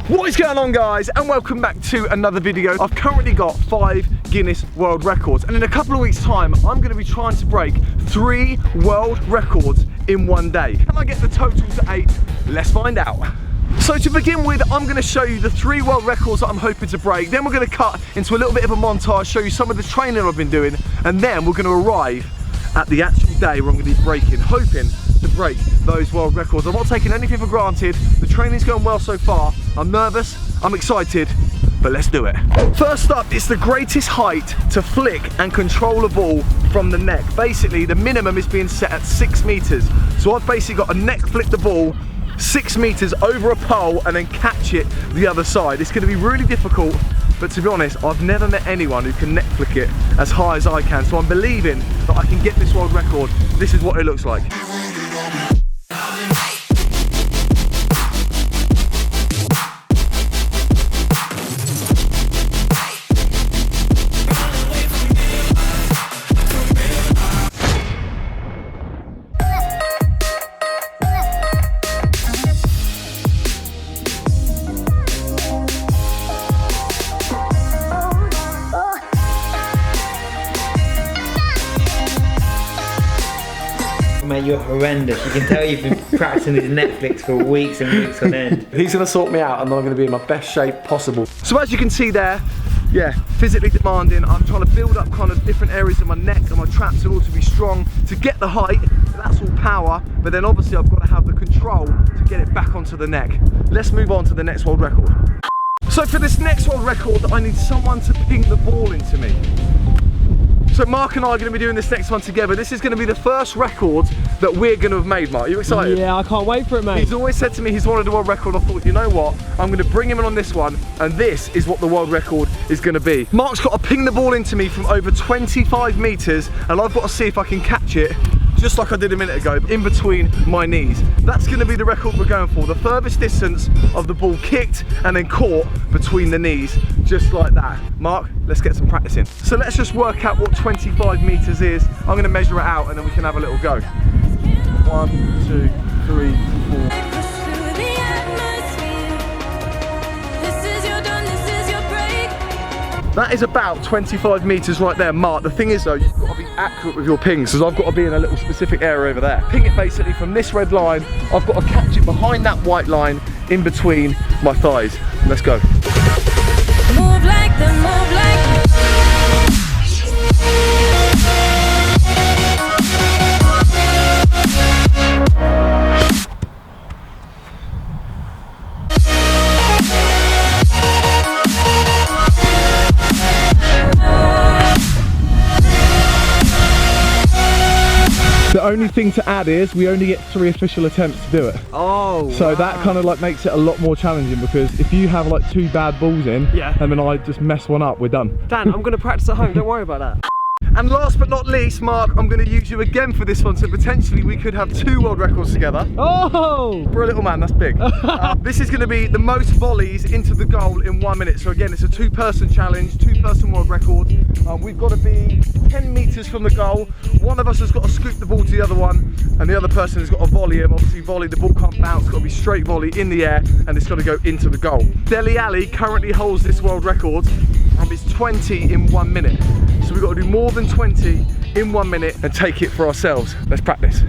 What is going on, guys, and welcome back to another video. I've currently got 5 Guinness World Records, and in a couple of weeks time I'm going to be trying to break 3 world records in one day. Can I get the total to 8? Let's find out. So to begin with, I'm going to show you the 3 world records that I'm hoping to break. Then we're going to cut into a little bit of a montage, show you some of the training I've been doing, and then we're going to arrive at the actual day where I'm going to be breaking, hoping to break those world records. I'm not taking anything for granted. The training's going well so far. I'm nervous, I'm excited, but let's do it. First up, it's the greatest height to flick and control a ball from the neck. Basically, the minimum is being set at 6 meters. So I've basically got to neck flick the ball 6 meters over a pole and then catch it the other side. It's going to be really difficult, but to be honest, I've never met anyone who can neck flick it as high as I can. So I'm believing that I can get this world record. This is what it looks like. Mate, you're horrendous. You can tell you've been practicing these Netflix for weeks and weeks on end. He's going to sort me out and then I'm going to be in my best shape possible. So as you can see there, yeah, physically demanding. I'm trying to build up kind of different areas of my neck and my traps in order to be strong, to get the height. That's all power, but then obviously I've got to have the control to get it back onto the neck. Let's move on to the next world record. So for this next world record, I need someone to ping the ball into me. So Mark and I are going to be doing this next one together. This is going to be the first record that we're going to have made, Mark. Are you excited? Yeah, I can't wait for it, mate. He's always said to me he's wanted a world record. I thought, you know what? I'm going to bring him in on this one, and this is what the world record is going to be. Mark's got to ping the ball into me from over 25 meters, and I've got to see if I can catch it, just like I did a minute ago, in between my knees. That's going to be the record we're going for. The furthest distance of the ball kicked and then caught between the knees, just like that. Mark, let's get some practice in. So let's just work out what 25 meters is. I'm going to measure it out and then we can have a little go. 1, 2, 3, 4. That is about 25 meters right there, Mark. The thing is though, you've got to be accurate with your pings, because I've got to be in a little specific area over there. Ping it basically from this red line. I've got to catch it behind that white line in between my thighs. Let's go. Move like the move like. The only thing to add is we only get 3 official attempts to do it. Oh, so that kind of like makes it a lot more challenging, because if you have like 2 bad balls in, yeah, and then I just mess one up, we're done. Dan, I'm going to practice at home, don't worry about that. And last but not least, Mark, I'm going to use you again for this one, so potentially we could have 2 world records together. Oh! For a little man, that's big. This is going to be the most volleys into the goal in 1 minute. So again, it's a 2-person challenge, 2-person world record. We've got to be 10 meters from the goal. One of us has got to scoop the ball to the other one, and the other person has got to volley him. Obviously volley, the ball can't bounce, it's got to be straight volley in the air, and it's got to go into the goal. Dele Alli currently holds this world record, and it's 20 in 1 minute. So we've got to do more than 20 in 1 minute and take it for ourselves. Let's practice.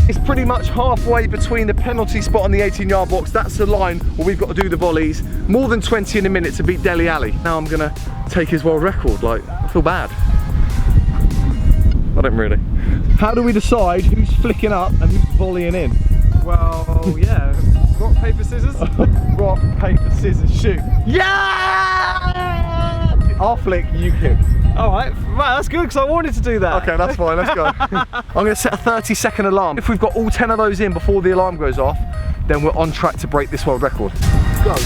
It's pretty much halfway between the penalty spot and the 18-yard box. That's the line where we've got to do the volleys. More than 20 in a minute to beat Dele Alli. Now I'm gonna take his world record. Like, I feel bad. I don't really. How do we decide who's flicking up and who's volleying in? Well, yeah. Rock, paper, scissors? Rock, paper, scissors, shoot. Yeah! I'll flick, you kick. Alright, right, that's good, because I wanted to do that. Okay, that's fine, let's go. I'm going to set a 30-second alarm. If we've got all 10 of those in before the alarm goes off, then we're on track to break this world record. Go.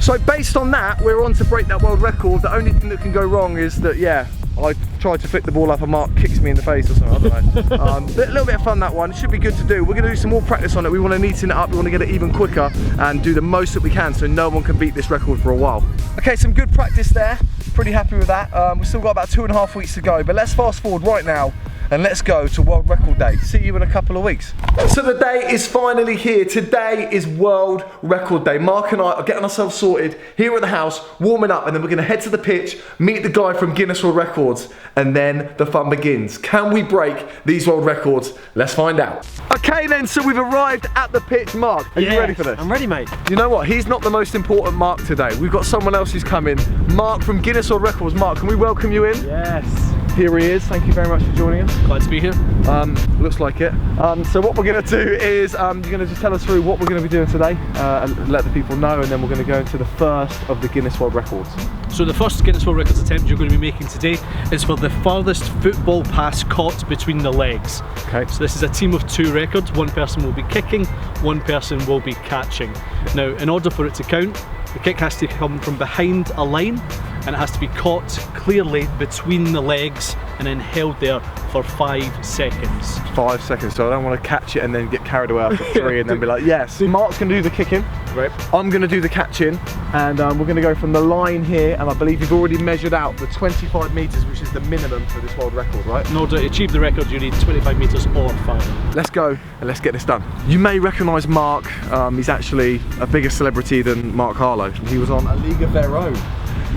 So based on that, we're on to break that world record. The only thing that can go wrong is that, yeah, I tried to flick the ball up and Mark kicks me in the face or something, I don't know. But a little bit of fun, that one. It should be good to do. We're going to do some more practice on it. We want to neaten it up, we want to get it even quicker and do the most that we can so no one can beat this record for a while. Okay, some good practice there. Pretty happy with that. We've still got about 2.5 weeks to go, but let's fast forward right now and let's go to World Record Day. See you in a couple of weeks. So the day is finally here. Today is World Record Day. Mark and I are getting ourselves sorted here at the house, warming up, and then we're gonna head to the pitch, meet the guy from Guinness World Records, and then the fun begins. Can we break these world records? Let's find out. Okay then, so we've arrived at the pitch. Mark, are you ready for this? I'm ready, mate. You know what? He's not the most important Mark today. We've got someone else who's coming. Mark from Guinness World Records. Mark, can we welcome you in? Yes. Here he is. Thank you very much for joining us. Glad to be here. Looks like it. So what we're going to do is you're going to just tell us through what we're going to be doing today and let the people know, and then we're going to go into the first of the Guinness World Records. So the first Guinness World Records attempt you're going to be making today is for the farthest football pass caught between the legs. Okay. So this is a team of 2 records. One person will be kicking, one person will be catching. Now, in order for it to count, the kick has to come from behind a line and it has to be caught clearly between the legs and then held there for 5 seconds. 5 seconds, so I don't want to catch it and then get carried away after 3 and then be like, yes. Mark's going to do the kicking. Right. I'm going to do the catching, and we're going to go from the line here, and I believe you've already measured out the 25 metres, which is the minimum for this world record, right? In order to achieve the record, you need 25 metres or farther. Let's go and let's get this done. You may recognise Mark. He's actually a bigger celebrity than Mark Harlow. He was on A League of Their Own.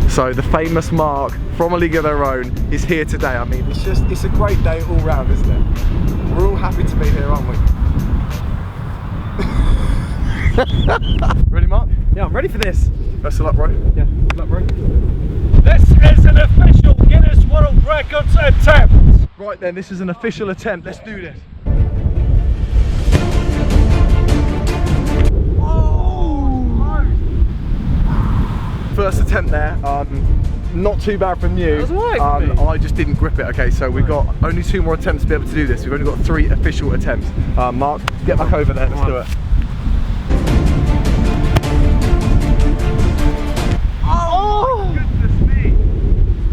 So the famous Mark from A League of Their Own is here today. I mean, it's a great day all round, isn't it? We're all happy to be here, aren't we? Ready, Mark? Yeah, I'm ready for this. Best of luck, bro. Yeah, good luck, bro. This is an official Guinness World Records attempt! Right then, this is an official attempt. Let's do this. First attempt there, not too bad from you. That was alright for me. I just didn't grip it. Okay, so we've got only 2 more attempts to be able to do this. We've only got 3 official attempts. Mark, get back over there, let's do it. Oh! Goodness me!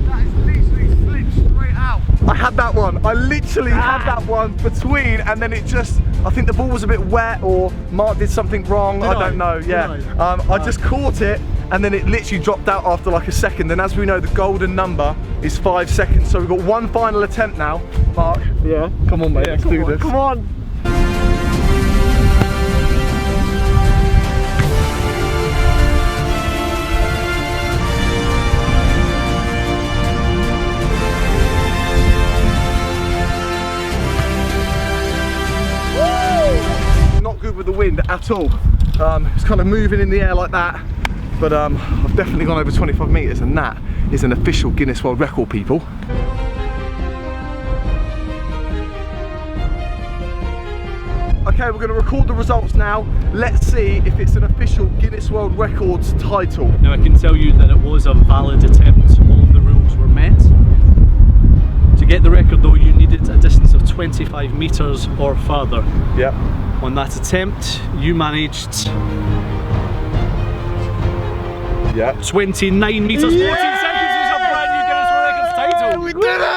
That is literally slipped straight out. I had that one. I literally had that one between, and then it just, I think the ball was a bit wet, or Mark did something wrong. I don't know. Yeah, I just caught it, and then it literally dropped out after like a second. And as we know, the golden number is 5 seconds. So we've got 1 final attempt now. Mark, Yeah. come on, mate. Let's do this. Come on. Not good with the wind at all. It's kind of moving in the air like that. But I've definitely gone over 25 metres, and that is an official Guinness World Record, people. Okay, we're going to record the results now. Let's see if it's an official Guinness World Records title. Now I can tell you that it was a valid attempt. All of the rules were met. To get the record though, you needed a distance of 25 metres or further. Yep. On that attempt, you managed 29 metres, 14 seconds, which is a brand new Guinness World Records title. We did it!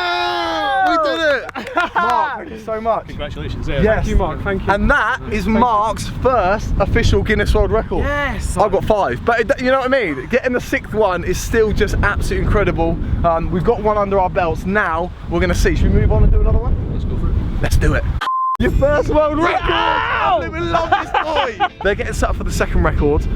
We did it! Mark, thank you so much. Congratulations. Yes. Thank you, Mark. Thank you. And that is Mark's first official Guinness World Record. Yes. I've got 5, but you know what I mean? Getting the 6th one is still just absolutely incredible. We've got 1 under our belts. Now we're going to see. Should we move on and do another one? Let's go for it. Let's do it. Your first world record! I love this boy! They're getting set up for the 2nd record.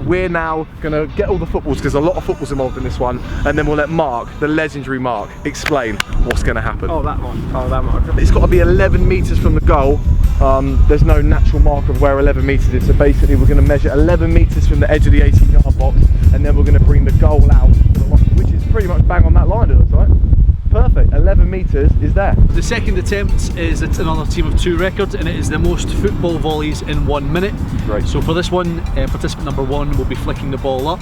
We're now going to get all the footballs, because there's a lot of footballs involved in this one, and then we'll let Mark, the legendary Mark, explain what's going to happen. Oh, that one. Oh, that one. It's got to be 11 metres from the goal. There's no natural marker of where 11 metres is, so basically we're going to measure 11 metres from the edge of the 18-yard box, and then we're going to bring the goal out, which is pretty much bang on that line, it looks like. Perfect, 11 metres is there. The second attempt is another team of 2 records, and it is the most football volleys in 1 minute. Right. So for this one, participant number 1 will be flicking the ball up.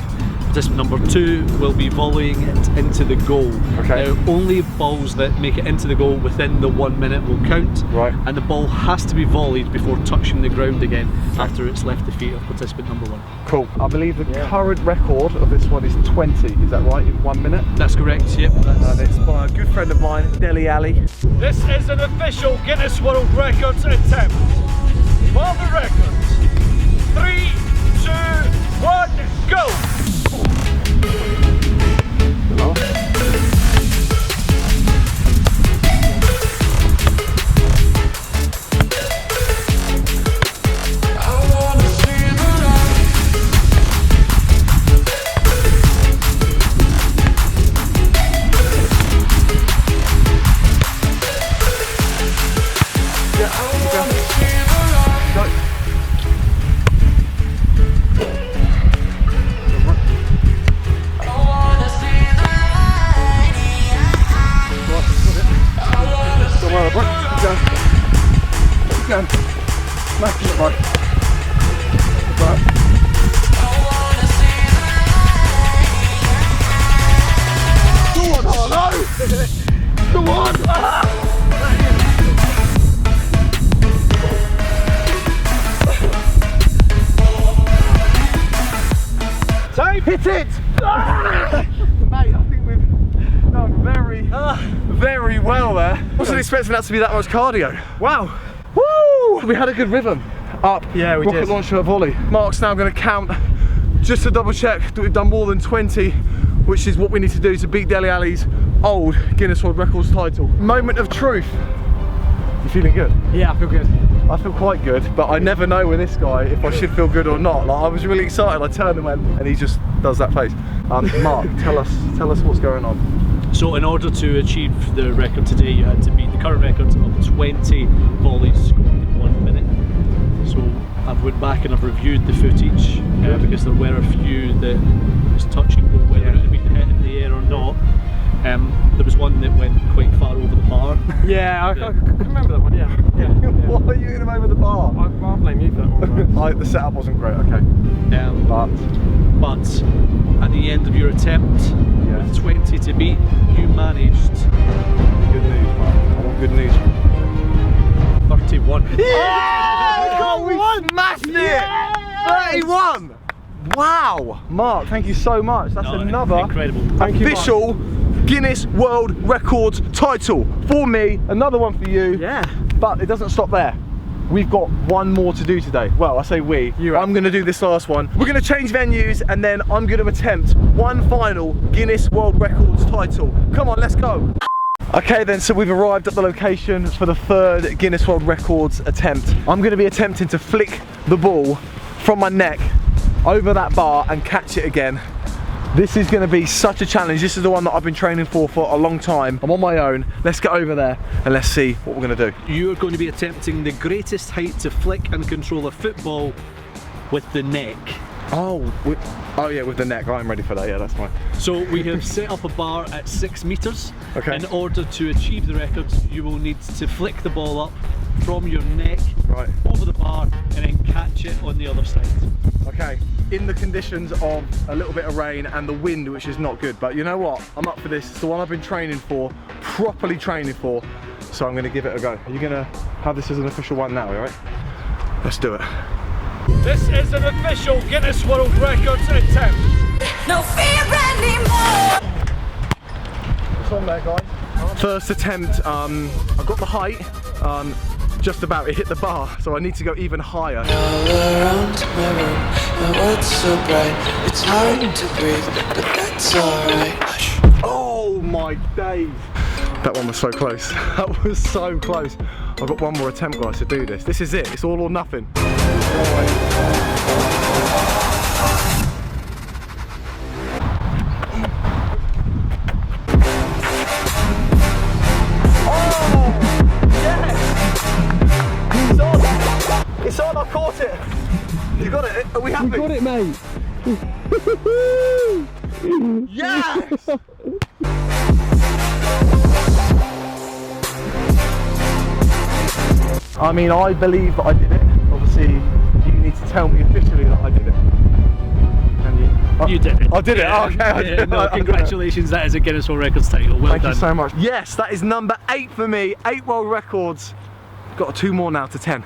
Participant number 2 will be volleying it into the goal. Okay. Now, only balls that make it into the goal within the 1 minute will count. Right. And the ball has to be volleyed before touching the ground again after it's left the feet of participant number 1. Cool. I believe the current record of this one is 20. Is that right? In 1 minute? That's correct, yep. And it's by a good friend of mine, Deli Ali. This is an official Guinness World Records attempt. For the record, 3, 2, 1, go! Smashing it, right. Go on, Harlow! Come on! Time! Hit it! Mate, I think we've done very well there. Wasn't expecting that to be that much cardio. Wow. Woo! We had a good rhythm. Up, Yeah, we rocket did. launcher volley. Mark's now going to count just to double check that we've done more than 20, which is what we need to do to beat Deli Ali's old Guinness World Records title. Moment of truth. You feeling good? Yeah, I feel good. I feel quite good, but I never know with this guy if I should feel good or not. Like, I was really excited. I turned and went, and he just does that face. Mark, tell us what's going on. So in order to achieve the record today, you had to beat the current record of 20 volleys scored in 1 minute. So I've went back and I've reviewed the footage because there were a few that was touch and go, whether it would be hit in the air or not. There was one that went quite far over the bar. Yeah, I can remember that one, yeah. Why are you hitting him over the bar? I'll blame you for that one. Right? The setup wasn't great, okay. But at the end of your attempt, with 20 to beat, you managed Good news, Mark. I want good news. 31. Yeah! We smashed it! 31! Wow! Mark, thank you so much. That's another incredible. official Guinness World Records title for me. Another one for you. Yeah. But it doesn't stop there. We've got one more to do today. Well, I say we. I'm going to do this last one. We're going to change venues and then I'm going to attempt one final Guinness World Records title. Come on, let's go. Okay then, so we've arrived at the location for the third Guinness World Records attempt. I'm going to be attempting to flick the ball from my neck over that bar and catch it again. This is going to be such a challenge. This is the one that I've been training for a long time. I'm on my own. Let's get over there and let's see what we're going to do. You are going to be attempting the greatest height to flick and control a football with the neck. Oh yeah, with the neck. I'm ready for that. Yeah, that's fine. So we have set up a bar at 6 meters. Okay. In order to achieve the record, you will need to flick the ball up from your neck over the bar and then catch it on the other side. Okay, in the conditions of a little bit of rain and the wind, which is not good, but you know what? I'm up for this. It's the one I've been training for, properly training for, so I'm going to give it a go. Are you going to have this as an official one now, all right? Let's do it. This is an official Guinness World Records attempt. No fear anymore. It's on there, guys. First attempt, I got the height, just about, it hit the bar, so I need to go even higher. All around my room, my world's so bright, it's hard to breathe, but that's alright. Oh my days! That one was so close. That was so close. I've got one more attempt, guys, to do this. This is it. It's all or nothing. It's on, I caught it! You got it? Are we happy? You got it, mate! Yes! I mean, I believe that I did it. Obviously, you need to tell me officially that I did it. Can you? You did it. I did it. Yeah. Okay. I did it. No, congratulations. That is a Guinness World Records title. Well Thank done. you so much. Yes, that is number 8 for me. 8 world records. Got 2 more now to 10.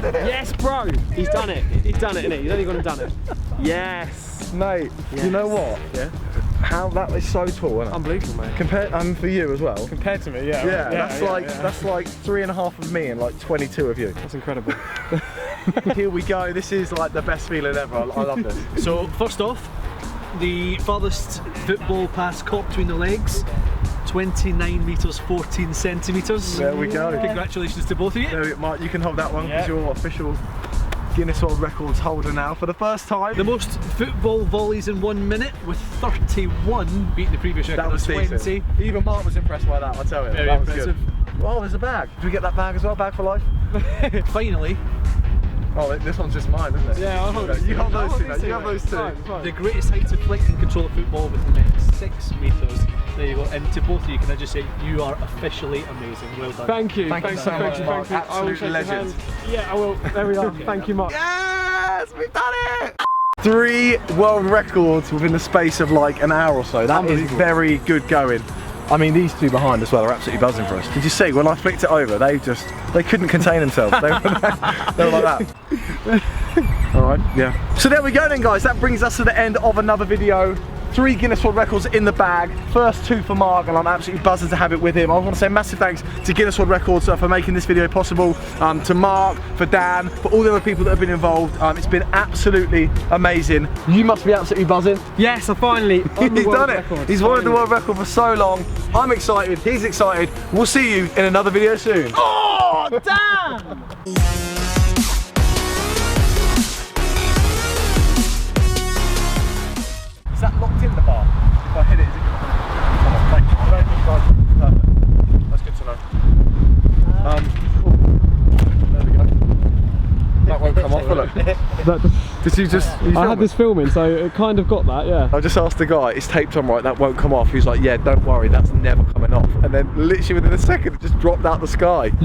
Yes, bro. He's done it. He's done it, innit? He's only gone and done it. Yes. Mate, Yes. you know what? Yeah. How that was so tall, isn't it? Unbelievable, mate. Compared, for you as well. Compared to me, yeah. Yeah, that's like 3.5 of me and like 22 of you. That's incredible. Here we go. This is like the best feeling ever. I love this. So first off, the farthest football pass caught between the legs, 29 metres 14 centimetres. There we go. Congratulations to both of you. There, Mark, you can hold that one Yeah. because you're official Guinness World Records holder now for the first time. The most football volleys in 1 minute with 31, beating the previous record That was of 20. decent. Even Mark was impressed by that, I'll tell you. Very that was impressive. good. Oh, there's a bag. Did we get that bag as well? Bag for life? Finally, Oh, this one's just mine, isn't it? Yeah, I'll hold Okay, these you two. hold I'll those two, these mate. You have mate. those two. Fine, fine. the greatest height to flick and control a football with the net, 6 metres. There you go. And to both of you, can I just say, you are officially amazing. Well done. Thank you. Thank you so much, Mark. Thank you. I will Absolute shake your legend. hand. Yeah, I will. There we are. Thank you, Mark. Yes, we've done it! 3 world records within the space of like an hour or so. That is Unbelievable. very good going. I mean, these 2 behind as well are absolutely buzzing for us. Did you see when I flicked it over? They couldn't contain themselves. They were like that. All right, yeah. So there we go then, guys. That brings us to the end of another video. 3 Guinness World Records in the bag. First 2 for Mark, and I'm absolutely buzzing to have it with him. I want to say massive thanks to Guinness World Records for making this video possible, to Mark, for Dan, for all the other people that have been involved. It's been absolutely amazing. You must be absolutely buzzing. Yes, I finally. He's done it. He's wanted the world record for so long. I'm excited. He's excited. We'll see you in another video soon. Oh, damn! Is that locked in the bar? If I hit it, is it come on, thank you. I don't think I- perfect. That's good to know. There we go. That won't come off, will it? Did you just... I had this filming, so it kind of got that, yeah. I just asked the guy, it's taped on right, that won't come off. He was like, yeah, don't worry, that's never coming off. And then literally within a second, it just dropped out the sky.